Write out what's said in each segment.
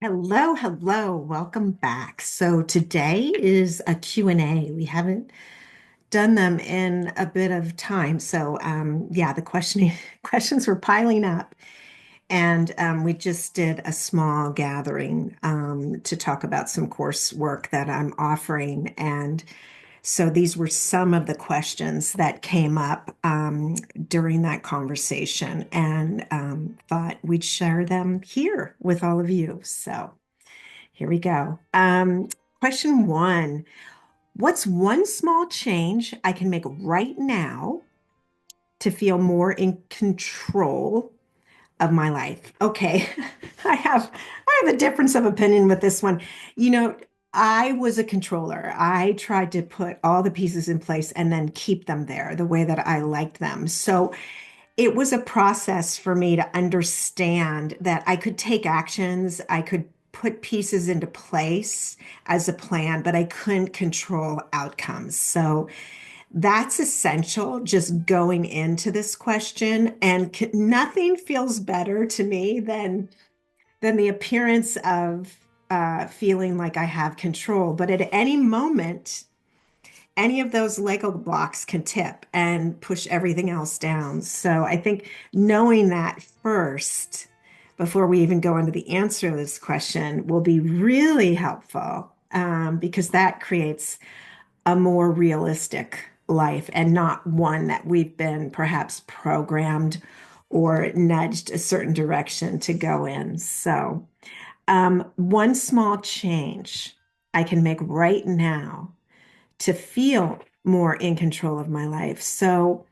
Hello, hello, welcome back. So today is a Q&A. We haven't done them in a bit of time. So the questioning questions were piling up. And we just did a small gathering to talk about some coursework that I'm offering. And so these were some of the questions that came up during that conversation and thought we'd share them here with all of you. So here we go. Question one. What's one small change I can make right now to feel more in control of my life? Okay. I have a difference of opinion with this one. You know, I was a controller. I tried to put all the pieces in place and then keep them there the way that I liked them. So it was a process for me to understand that I could take actions, I could put pieces into place as a plan, but I couldn't control outcomes. So that's essential just going into this question. And nothing feels better to me than the appearance of feeling like I have control. But at any moment, any of those Lego blocks can tip and push everything else down. So I think knowing that first, before we even go into the answer to this question, will be really helpful because that creates a more realistic life and not one that we've been perhaps programmed or nudged a certain direction to go in. So one small change I can make right now to feel more in control of my life. So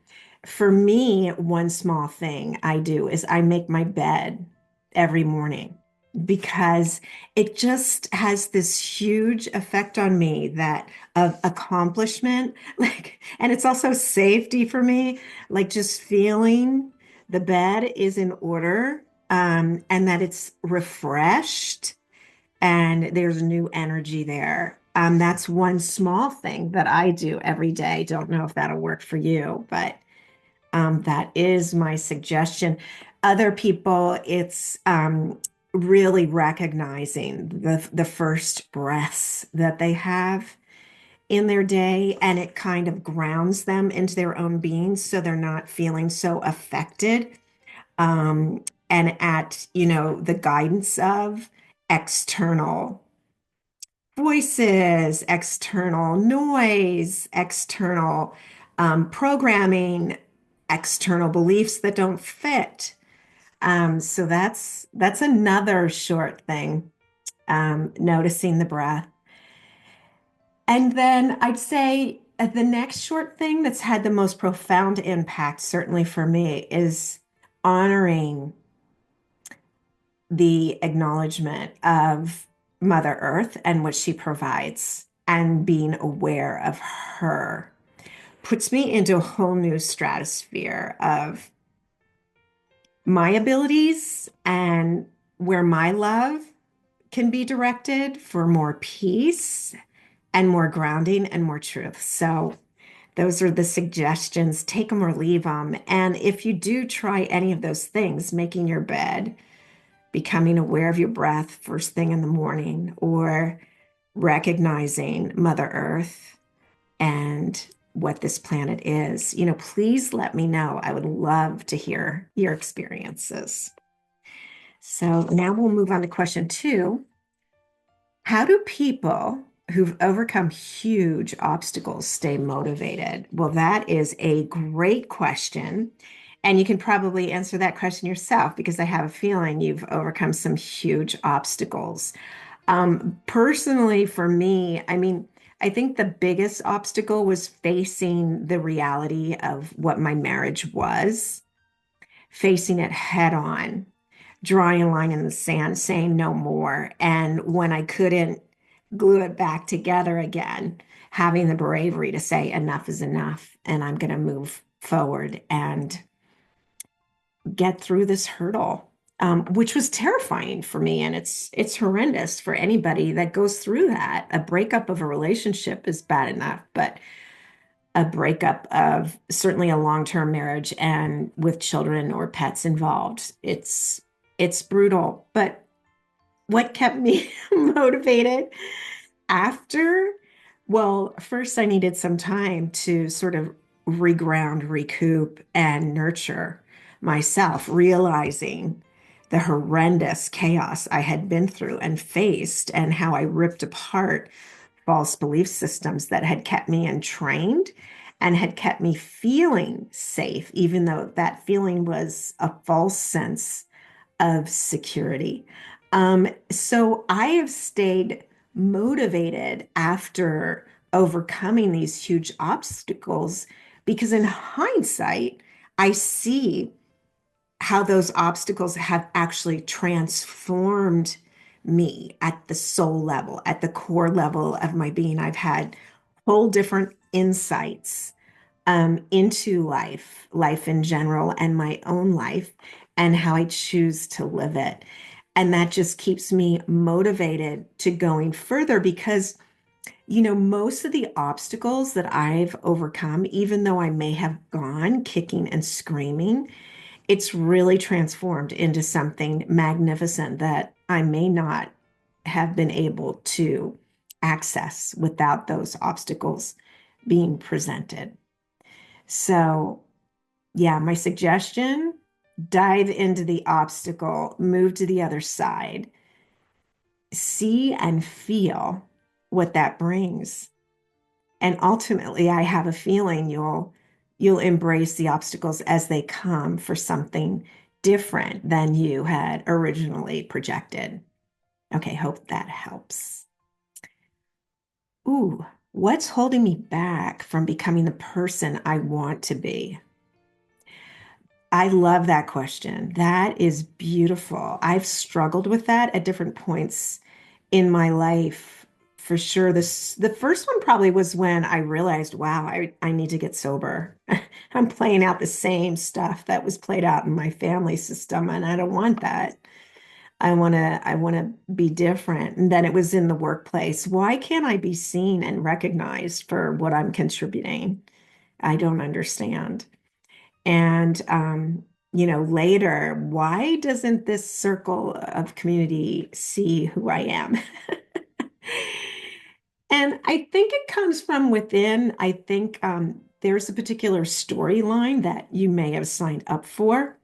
for me, one small thing I do is I make my bed every morning because it just has this huge effect on me that of accomplishment, like, and it's also safety for me, like just feeling the bed is in order, and that it's refreshed and there's new energy there. That's one small thing that I do every day. Don't know if that'll work for you, but that is my suggestion. Other people, it's really recognizing the first breaths that they have in their day, and it kind of grounds them into their own being, so they're not feeling so affected. And at, the guidance of external voices, external noise, external programming, external beliefs that don't fit. So that's another short thing. Noticing the breath, and then I'd say the next short thing that's had the most profound impact, certainly for me, is honoring the acknowledgement of Mother Earth and what she provides and being aware of her puts me into a whole new stratosphere of my abilities and where my love can be directed for more peace and more grounding and more truth. So those are the suggestions. Take them or leave them. And if you do try any of those things, making your bed, becoming aware of your breath first thing in the morning, or recognizing Mother Earth and what this planet is, please let me know. I would love to hear your experiences. So now we'll move on to question two. How do people who've overcome huge obstacles stay motivated? Well, that is a great question. And you can probably answer that question yourself because I have a feeling you've overcome some huge obstacles. Personally, for me, I mean, I think the biggest obstacle was facing the reality of what my marriage was, facing it head on, drawing a line in the sand, saying no more. And when I couldn't glue it back together again, having the bravery to say enough is enough and I'm going to move forward and get through this hurdle, which was terrifying for me. And it's horrendous for anybody that goes through that. A breakup of a relationship is bad enough, but a breakup of certainly a long-term marriage and with children or pets involved, it's brutal. But what kept me motivated after? Well, first I needed some time to sort of reground, recoup, and nurture myself, realizing the horrendous chaos I had been through and faced, and how I ripped apart false belief systems that had kept me entrained and had kept me feeling safe, even though that feeling was a false sense of security. So I have stayed motivated after overcoming these huge obstacles because, in hindsight, I see how those obstacles have actually transformed me at the soul level, at the core level of my being. I've had whole different insights into life in general, and my own life, and how I choose to live it. And that just keeps me motivated to going further because, most of the obstacles that I've overcome, even though I may have gone kicking and screaming, it's really transformed into something magnificent that I may not have been able to access without those obstacles being presented. So, yeah, my suggestion, dive into the obstacle, move to the other side, see and feel what that brings. And ultimately, I have a feeling you'll embrace the obstacles as they come for something different than you had originally projected. Okay, hope that helps. Ooh, what's holding me back from becoming the person I want to be? I love that question. That is beautiful. I've struggled with that at different points in my life for sure. The first one probably was when I realized, wow, I need to get sober. I'm playing out the same stuff that was played out in my family system, and I don't want that. I want to be different. And then it was in the workplace. Why can't I be seen and recognized for what I'm contributing? I don't understand. And, later, why doesn't this circle of community see who I am? And I think it comes from within. I think there's a particular storyline that you may have signed up for,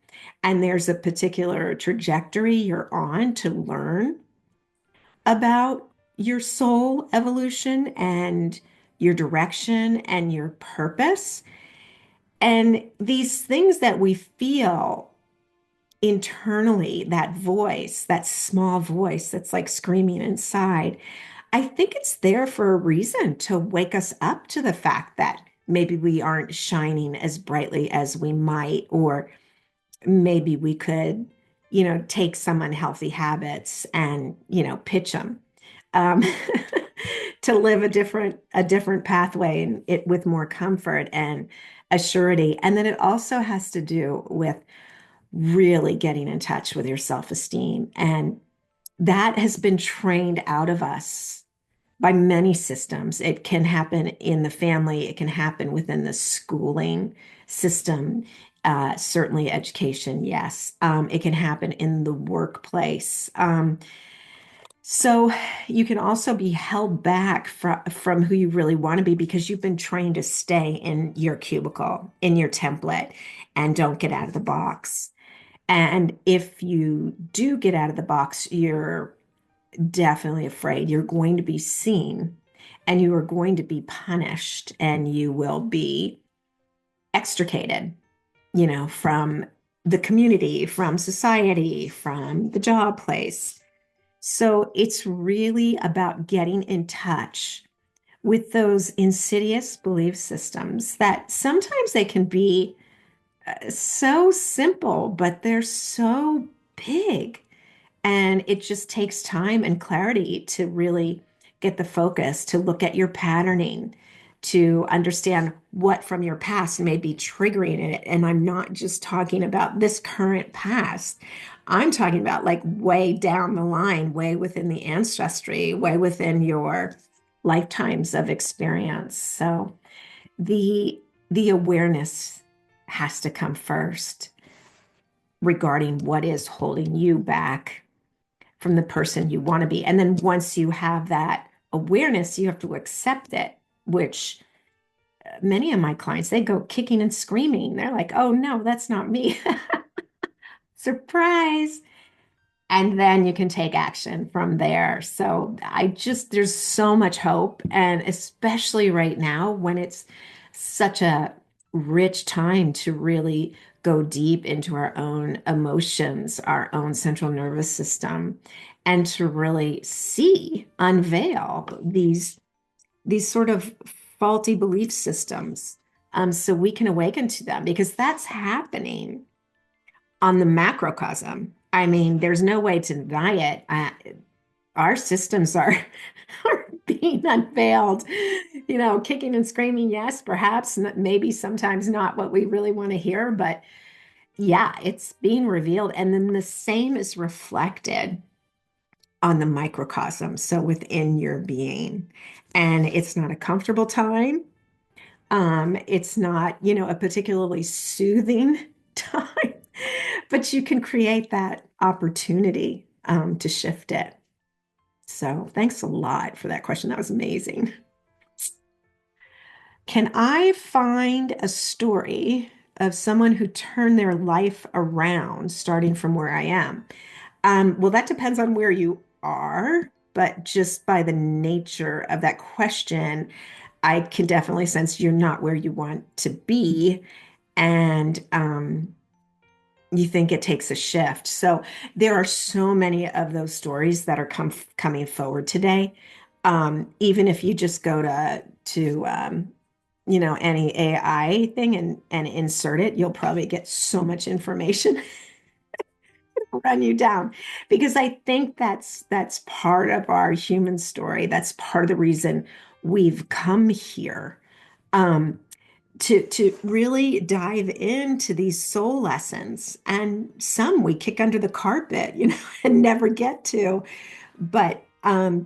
and there's a particular trajectory you're on to learn about your soul evolution and your direction and your purpose. And these things that we feel internally, that voice, that small voice that's like screaming inside, I think it's there for a reason to wake us up to the fact that maybe we aren't shining as brightly as we might, or maybe we could, take some unhealthy habits and, pitch them um, to live a different pathway and it with more comfort and a surety. And then it also has to do with really getting in touch with your self-esteem. And that has been trained out of us by many systems. It can happen in the family, it can happen within the schooling system, certainly education, yes. It can happen in the workplace. So you can also be held back from who you really want to be because you've been trained to stay in your cubicle, in your template, and don't get out of the box. And if you do get out of the box, you're definitely afraid you're going to be seen and you are going to be punished and you will be extricated, from the community, from society, from the job place. So it's really about getting in touch with those insidious belief systems that sometimes they can be so simple, but they're so big. And it just takes time and clarity to really get the focus, to look at your patterning, to understand what from your past may be triggering it. And I'm not just talking about this current past. I'm talking about like way down the line, way within the ancestry, way within your lifetimes of experience. So the awareness has to come first regarding what is holding you back from the person you want to be. And then once you have that awareness, you have to accept it, which many of my clients, they go kicking and screaming. They're like, oh no, that's not me. Surprise. And then you can take action from there. So there's so much hope. And especially right now when it's such a rich time to really go deep into our own emotions, our own central nervous system, and to really unveil these sort of faulty belief systems, so we can awaken to them because that's happening on the macrocosm. I mean, there's no way to deny it. Our systems are, are being unveiled, kicking and screaming. Yes, perhaps, maybe sometimes not what we really want to hear, but yeah, it's being revealed. And then the same is reflected on the microcosm, so within your being. And it's not a comfortable time. It's not, a particularly soothing time, but you can create that opportunity to shift it. So thanks a lot for that question. That was amazing. Can I find a story of someone who turned their life around starting from where I am? Well, that depends on where you are, but just by the nature of that question, I can definitely sense you're not where you want to be. And you think it takes a shift. So there are so many of those stories that are coming forward today. Even if you just go to any AI thing and insert it, you'll probably get so much information run you down because I think that's part of our human story. That's part of the reason we've come here. Um, to really dive into these soul lessons. And some we kick under the carpet, and never get to. But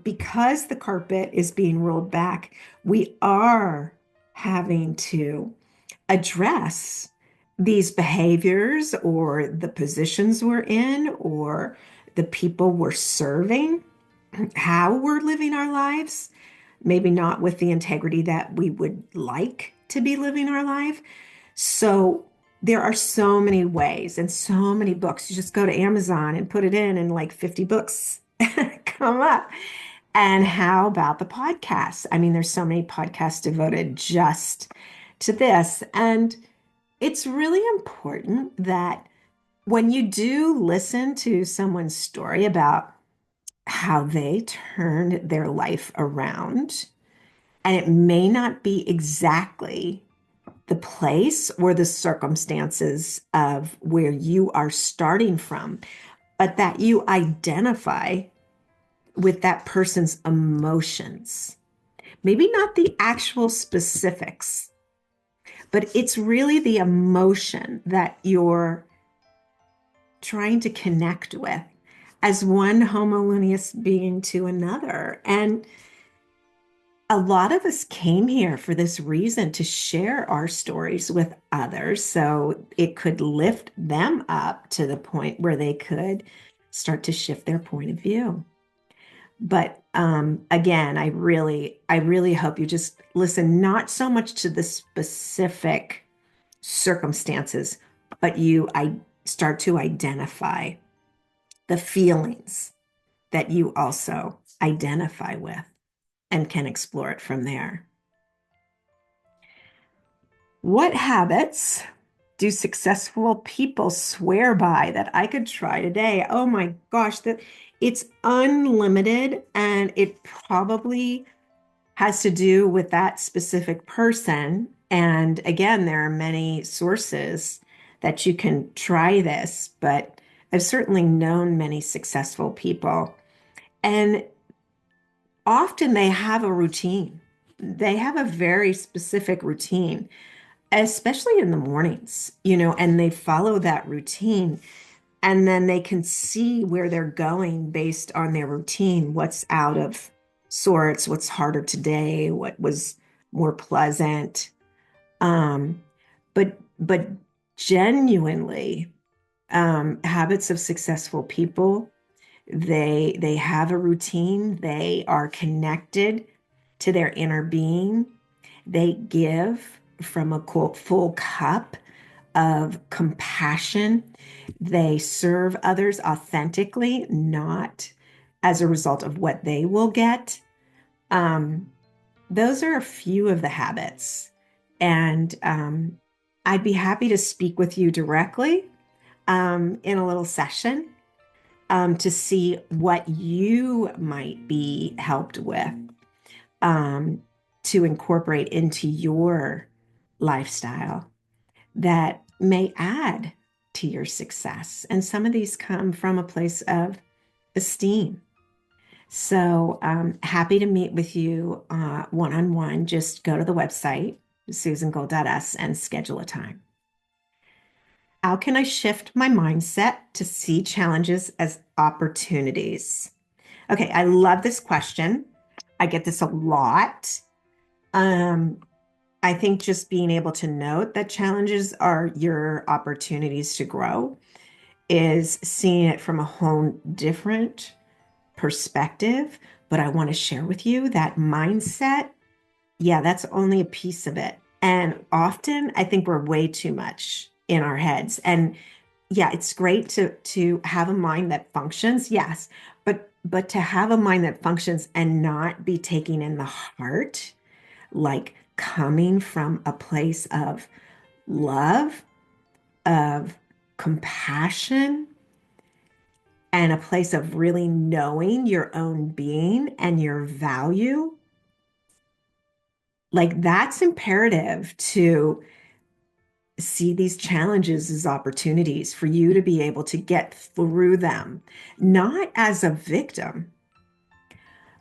because the carpet is being rolled back, we are having to address these behaviors or the positions we're in or the people we're serving, how we're living our lives, maybe not with the integrity that we would like to be living our life. So there are so many ways and so many books. You just go to Amazon and put it in, and like 50 books come up. And how about the podcasts? I mean, there's so many podcasts devoted just to this. And it's really important that when you do listen to someone's story about how they turned their life around, and it may not be exactly the place or the circumstances of where you are starting from, but that you identify with that person's emotions. Maybe not the actual specifics, but it's really the emotion that you're trying to connect with as one homogeneous being to another. And a lot of us came here for this reason, to share our stories with others so it could lift them up to the point where they could start to shift their point of view. But again, I really hope you just listen, not so much to the specific circumstances, but I start to identify the feelings that you also identify with and can explore it from there. What habits do successful people swear by that I could try today? Oh my gosh, that it's unlimited, and it probably has to do with that specific person. And again, there are many sources that you can try this, but I've certainly known many successful people. And often they have a routine. They have a very specific routine, especially in the mornings, and they follow that routine. And then they can see where they're going based on their routine, what's out of sorts, what's harder today, what was more pleasant. Um, but genuinely, habits of successful people They have a routine. They are connected to their inner being. They give from a quote full cup of compassion. They serve others authentically, not as a result of what they will get. Um, those are a few of the habits. And I'd be happy to speak with you directly in a little session to see what you might be helped with um, to incorporate into your lifestyle that may add to your success. And some of these come from a place of esteem. So happy to meet with you one-on-one. Just go to the website, susangold.us, and schedule a time. How can I shift my mindset to see challenges as opportunities? Okay, I love this question. I get this a lot. Um, I think just being able to note that challenges are your opportunities to grow is seeing it from a whole different perspective. But I want to share with you that mindset. Yeah, that's only a piece of it. And often I think we're way too much in our heads. And yeah, it's great to have a mind that functions, yes, but to have a mind that functions and not be taking in the heart, like coming from a place of love, of compassion, and a place of really knowing your own being and your value, like that's imperative to see these challenges as opportunities for you to be able to get through them, not as a victim,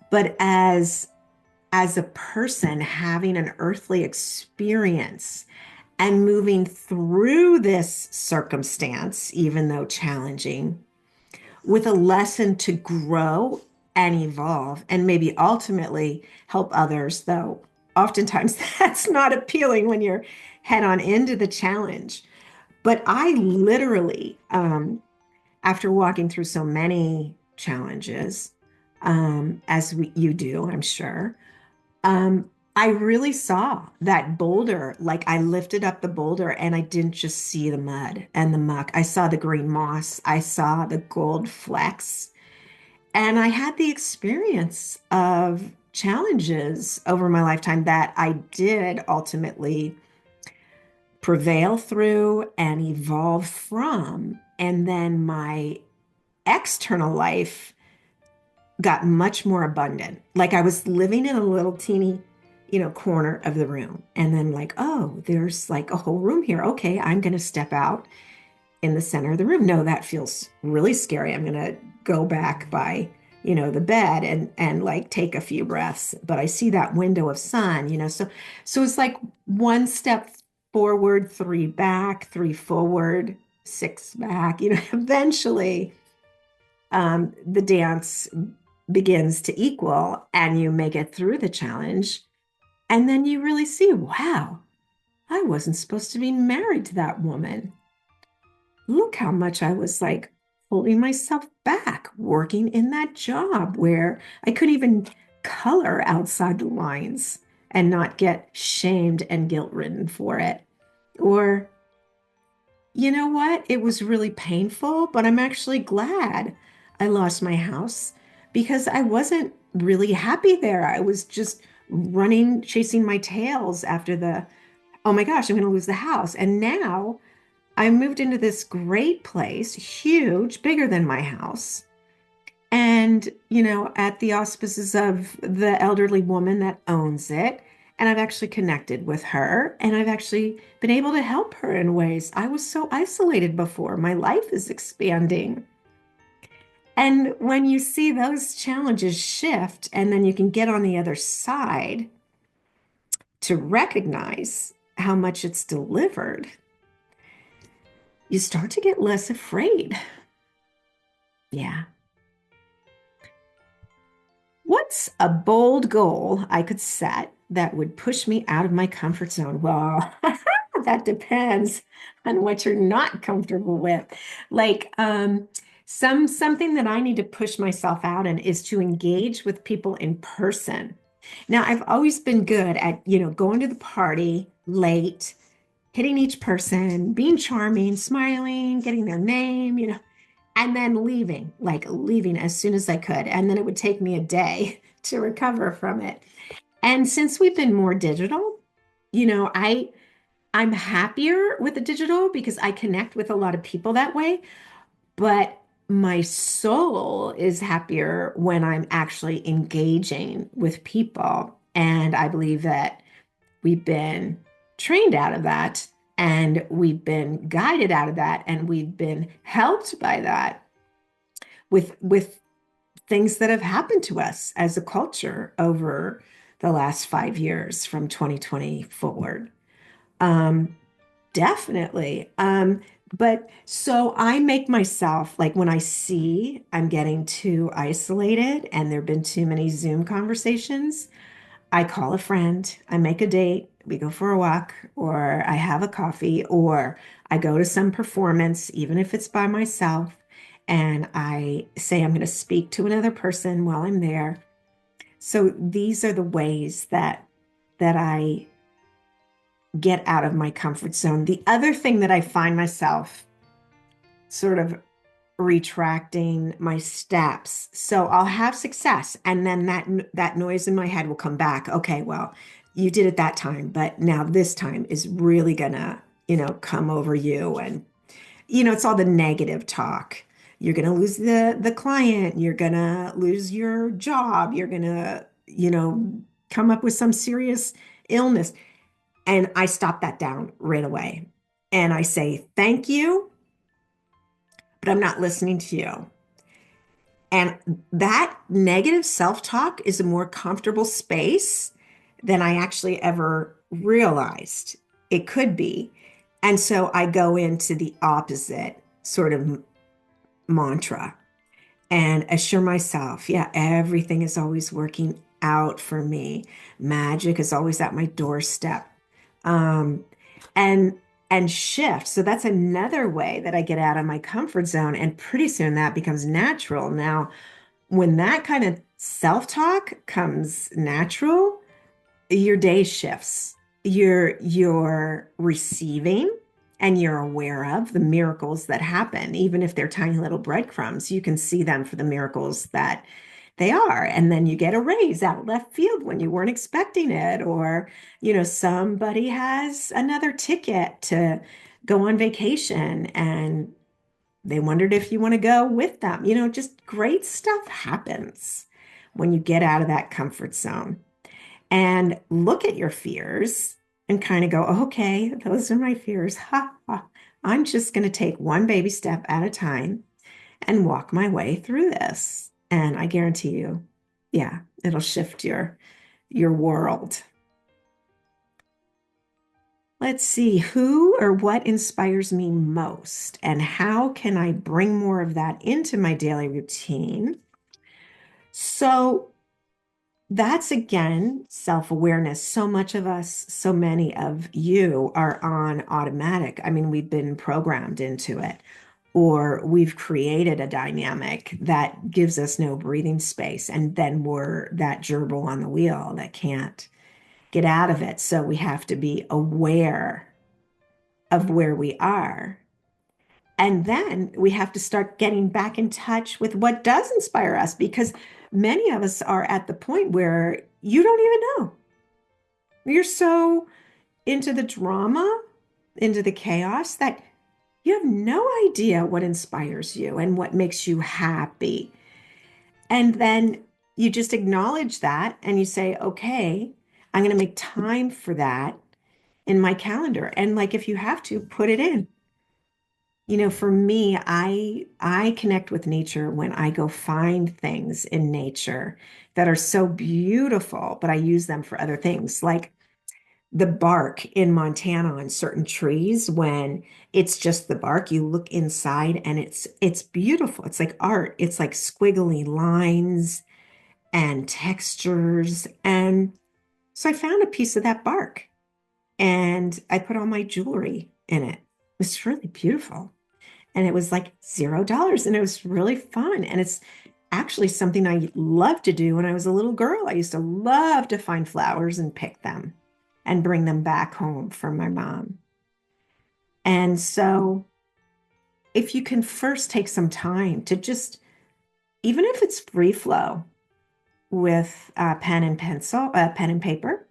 but as a person having an earthly experience and moving through this circumstance, even though challenging, with a lesson to grow and evolve and maybe ultimately help others, though oftentimes that's not appealing when you're head on into the challenge. But I literally, after walking through so many challenges, you do, I'm sure, um, I really saw that boulder. Like I lifted up the boulder and I didn't just see the mud and the muck. I saw the green moss. I saw the gold flecks. And I had the experience of challenges over my lifetime that I did ultimately prevail through and evolve from. And then my external life got much more abundant. Like I was living in a little teeny, corner of the room. And then like, oh, there's like a whole room here. Okay, I'm going to step out in the center of the room. No, that feels really scary. I'm going to go back by, the bed and like take a few breaths, but I see that window of sun, so it's like one step forward, three back, three forward, six back, eventually the dance begins to equal and you make it through the challenge. And then you really see, wow, I wasn't supposed to be married to that woman. Look how much I was like holding myself back working in that job where I could even color outside the lines and not get shamed and guilt ridden for it. Or you know what? It was really painful, but I'm actually glad I lost my house because I wasn't really happy there. I was just running, chasing my tails after oh my gosh, I'm going to lose the house. And now I moved into this great place, huge, bigger than my house. And, at the auspices of the elderly woman that owns it. And I've actually connected with her and I've actually been able to help her in ways. I was so isolated before. My life is expanding. And when you see those challenges shift and then you can get on the other side to recognize how much it's delivered, you start to get less afraid. Yeah. What's a bold goal I could set that would push me out of my comfort zone? Well, that depends on what you're not comfortable with. Like, Something that I need to push myself out in is to engage with people in person. Now, I've always been good at, going to the party late, hitting each person, being charming, smiling, getting their name, and then leaving, like leaving as soon as I could. And then it would take me a day to recover from it. And since we've been more digital, you know, I I'm happier with the digital because I connect with a lot of people that way, but my soul is happier when I'm actually engaging with people. And I believe that we've been trained out of that and we've been guided out of that and we've been helped by that with things that have happened to us as a culture over the last 5 years from 2020 forward. Um, Definitely. But so I make myself like when I see I'm getting too isolated and there have been too many Zoom conversations, I call a friend, I make a date, we go for a walk, or I have a coffee, or I go to some performance, even if it's by myself, and I say I'm going to speak to another person while I'm there. So these are the ways that I get out of my comfort zone. The other thing that I find myself sort of retracting my steps. So I'll have success and then that noise in my head will come back. Okay, well, you did it that time, but now this time is really gonna, come over you and it's all the negative talk. You're gonna lose the client, you're gonna lose your job, you're gonna, come up with some serious illness. And I stop that down right away. And I say, thank you, but I'm not listening to you. And that negative self-talk is a more comfortable space than I actually ever realized it could be. And so I go into the opposite sort of mantra and assure myself, yeah, everything is always working out for me. Magic is always at my doorstep. Um, and and shift. So that's another way that I get out of my comfort zone. And pretty soon that becomes natural. Now, when that kind of self-talk comes natural, your day shifts. You're receiving and you're aware of the miracles that happen, even if they're tiny little breadcrumbs, you can see them for the miracles that they are. And then you get a raise out of left field when you weren't expecting it, or, somebody has another ticket to go on vacation and they wondered if you want to go with them. Just great stuff happens when you get out of that comfort zone and look at your fears and kind of go, okay, those are my fears. Ha, ha. I'm just going to take one baby step at a time and walk my way through this. And I guarantee you, yeah, it'll shift your world. Let's see, who or what inspires me most, and how can I bring more of that into my daily routine? So that's again self-awareness. So much of us, so many of you are on automatic. I mean, we've been programmed into it, or we've created a dynamic that gives us no breathing space. And then we're that gerbil on the wheel that can't get out of it. So we have to be aware of where we are. And then we have to start getting back in touch with what does inspire us because many of us are at the point where you don't even know. You're so into the drama, into the chaos that you have no idea what inspires you and what makes you happy. And then you just acknowledge that and you say, okay, I'm going to make time for that in my calendar. And like if you have to, put it in. For me, I connect with nature when I go find things in nature that are so beautiful, but I use them for other things, like the bark in Montana on certain trees when it's just the bark. You look inside and it's beautiful. It's like art. It's like squiggly lines and textures. And so I found a piece of that bark and I put all my jewelry in it. It's really beautiful. and it was like $0. And it was really fun. And it's actually something I loved to do when I was a little girl. I used to love to find flowers and pick them and bring them back home from my mom. And so if you can first take some time to just, even if it's free flow with pen and paper,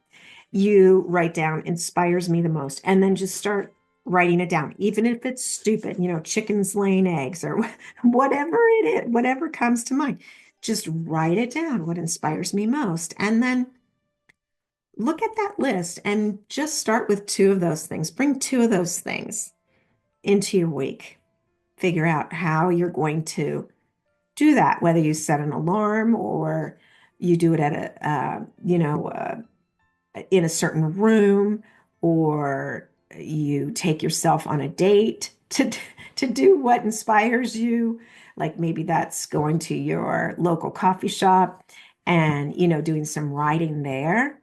you write down inspires me the most, and then just start writing it down, even if it's stupid, chickens laying eggs or whatever it is, whatever comes to mind. Just write it down, what inspires me most. And then look at that list and just start with two of those things. Bring two of those things into your week. Figure out how you're going to do that, whether you set an alarm or you do it at in a certain room, or you take yourself on a date to do what inspires you. Like maybe that's going to your local coffee shop and doing some writing there.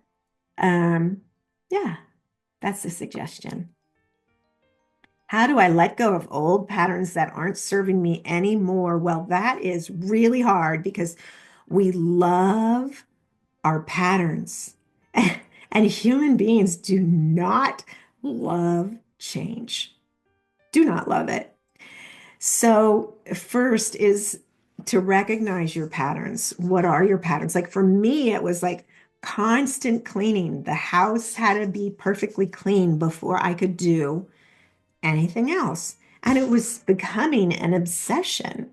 Um, yeah, that's the suggestion. How do I let go of old patterns that aren't serving me anymore? Well, that is really hard because we love our patterns. And human beings do not love change, do not love it. So, first is to recognize your patterns. What are your patterns? Like for me, it was like constant cleaning. The house had to be perfectly clean before I could do anything else. And it was becoming an obsession.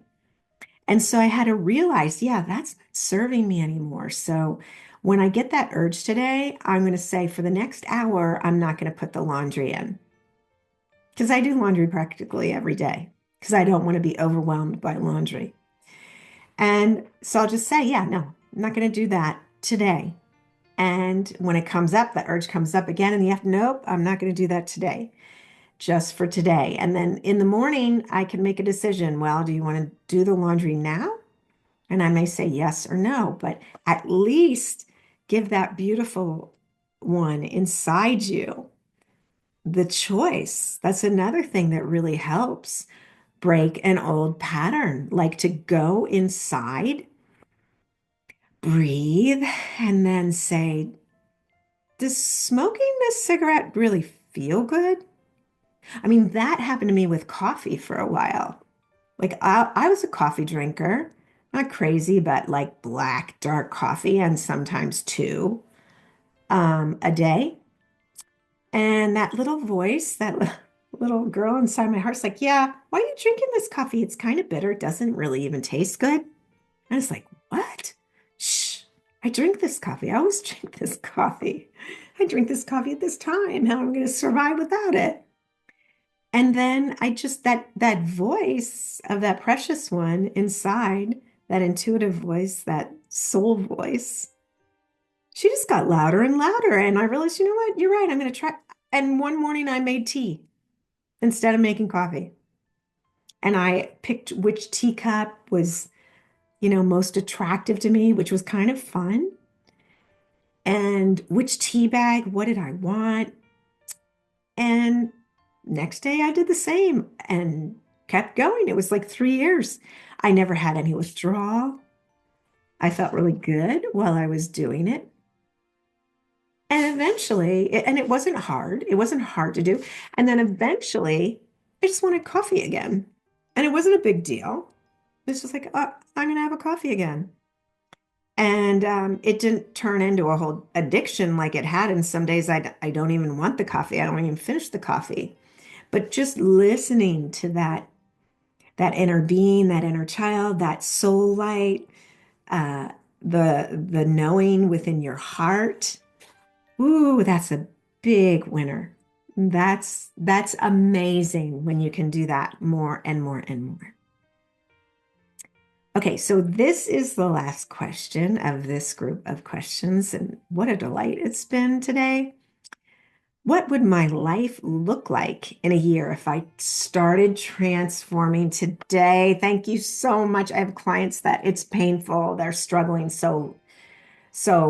And so I had to realize, yeah, that's not serving me anymore. So when I get that urge today, I'm going to say for the next hour, I'm not going to put the laundry in because I do laundry practically every day because I don't want to be overwhelmed by laundry. And so I'll just say, yeah, no, I'm not going to do that today. And when it comes up, that urge comes up again in the afternoon, nope, I'm not going to do that today, just for today. And then in the morning, I can make a decision. Well, do you want to do the laundry now? And I may say yes or no, but at least give that beautiful one inside you the choice. That's another thing that really helps break an old pattern, like to go inside, breathe, and then say, does smoking this cigarette really feel good? I mean, that happened to me with coffee for a while. Like I was a coffee drinker, not crazy, but like black, dark coffee and sometimes two a day. And that little voice, little girl inside my heart's like, yeah, why are you drinking this coffee? It's kind of bitter. It doesn't really even taste good. And it's like, what? Shh, I drink this coffee. I always drink this coffee. I drink this coffee at this time. How am I going to survive without it? And then I just that voice of that precious one inside, that intuitive voice, that soul voice, she just got louder and louder. And I realized, you know what? You're right. I'm going to try. And one morning I made tea instead of making coffee. And I picked which teacup was, most attractive to me, which was kind of fun. And which tea bag, what did I want? And next day I did the same and kept going. It was like 3 years. I never had any withdrawal. I felt really good while I was doing it. And eventually, and it wasn't hard. It wasn't hard to do. And then eventually, I just wanted coffee again. And it wasn't a big deal. It's just like, I'm going to have a coffee again. And it didn't turn into a whole addiction like it had. And some days I don't even want the coffee. I don't even finish the coffee. But just listening to that inner being, that inner child, that soul light, uh, the knowing within your heart. Ooh, that's a big winner. That's amazing when you can do that more and more and more. Okay, so this is the last question of this group of questions, and what a delight it's been today. What would my life look like in a year if I started transforming today? Thank you so much. I have clients that it's painful. They're struggling so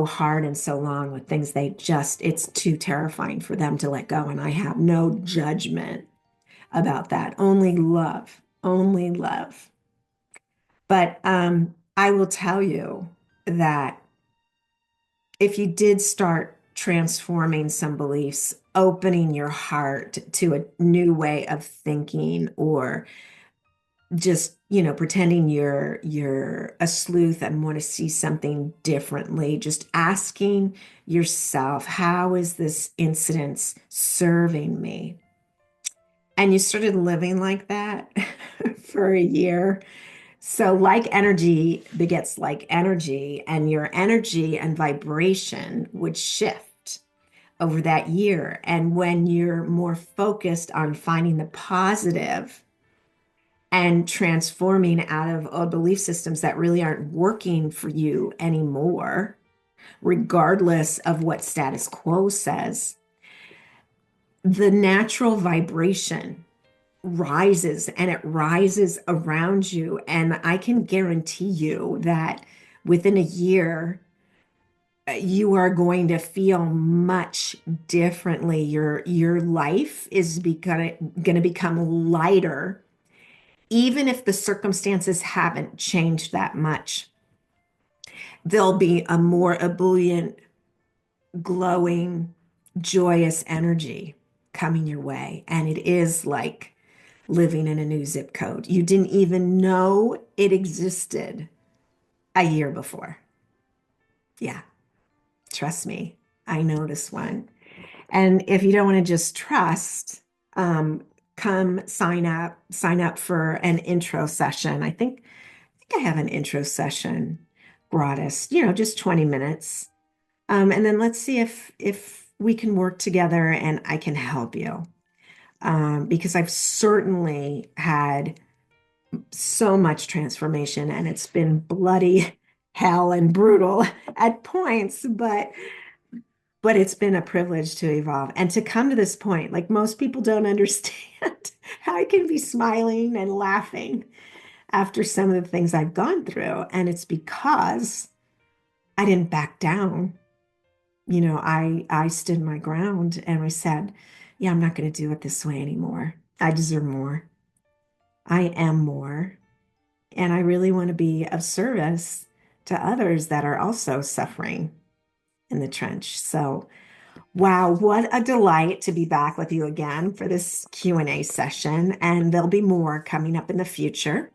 hard and so long with things it's too terrifying for them to let go. And I have no judgment about that, only love. only love. But I will tell you that if you did start transforming some beliefs, opening your heart to a new way of thinking, or just, pretending you're a sleuth and want to see something differently, just asking yourself, how is this incident serving me? And you started living like that for a year. So, like energy begets like energy, and your energy and vibration would shift over that year. And when you're more focused on finding the positive and transforming out of old belief systems that really aren't working for you anymore, regardless of what status quo says, the natural vibration rises, and it rises around you. And I can guarantee you that within a year, you are going to feel much differently. Your life is going to become lighter, even if the circumstances haven't changed that much. There'll be a more ebullient, glowing, joyous energy coming your way. And it is like living in a new zip code. You didn't even know it existed a year before. Yeah, trust me. I know this one. And if you don't want to just trust, come sign up for an intro session. I think I have an intro session gratis, just 20 minutes. And then let's see if we can work together and I can help you. Because I've certainly had so much transformation, and it's been bloody hell and brutal at points, but it's been a privilege to evolve and to come to this point. Like, most people don't understand how I can be smiling and laughing after some of the things I've gone through. And it's because I didn't back down. I stood my ground and I said, yeah, I'm not going to do it this way anymore. I deserve more. I am more. And I really want to be of service to others that are also suffering in the trench. So, wow, what a delight to be back with you again for this Q&A session. And there'll be more coming up in the future.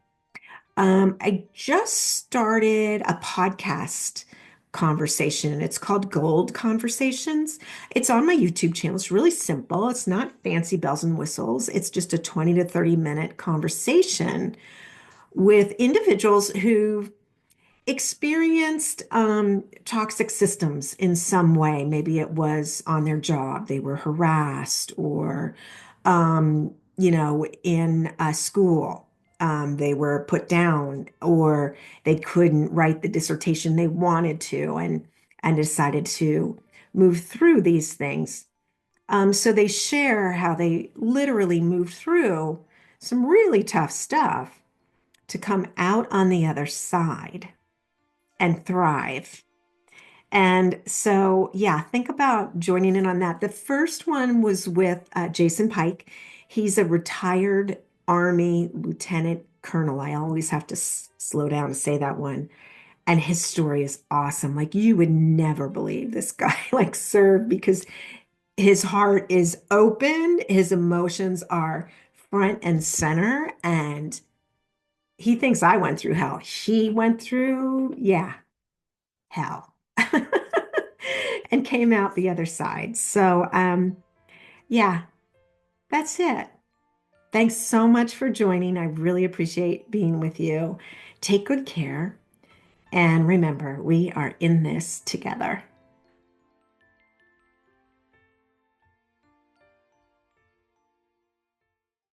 I just started a podcast conversation. It's called Gold Conversations. It's on my YouTube channel. It's really simple. It's not fancy bells and whistles. It's just a 20 to 30-minute conversation with individuals who experienced toxic systems in some way. Maybe it was on their job, they were harassed, or, in a school, they were put down, or they couldn't write the dissertation they wanted to, and decided to move through these things. So they share how they literally moved through some really tough stuff to come out on the other side and thrive. And so, yeah, think about joining in on that. The first one was with Jason Pike. He's a retired Army lieutenant colonel. I always have to slow down to say that one. And his story is awesome. Like, you would never believe this guy like served, because his heart is open, his emotions are front and center, and he thinks I went through hell. He went through, yeah, hell and came out the other side. So, yeah, that's it. Thanks so much for joining. I really appreciate being with you. Take good care. And remember, we are in this together.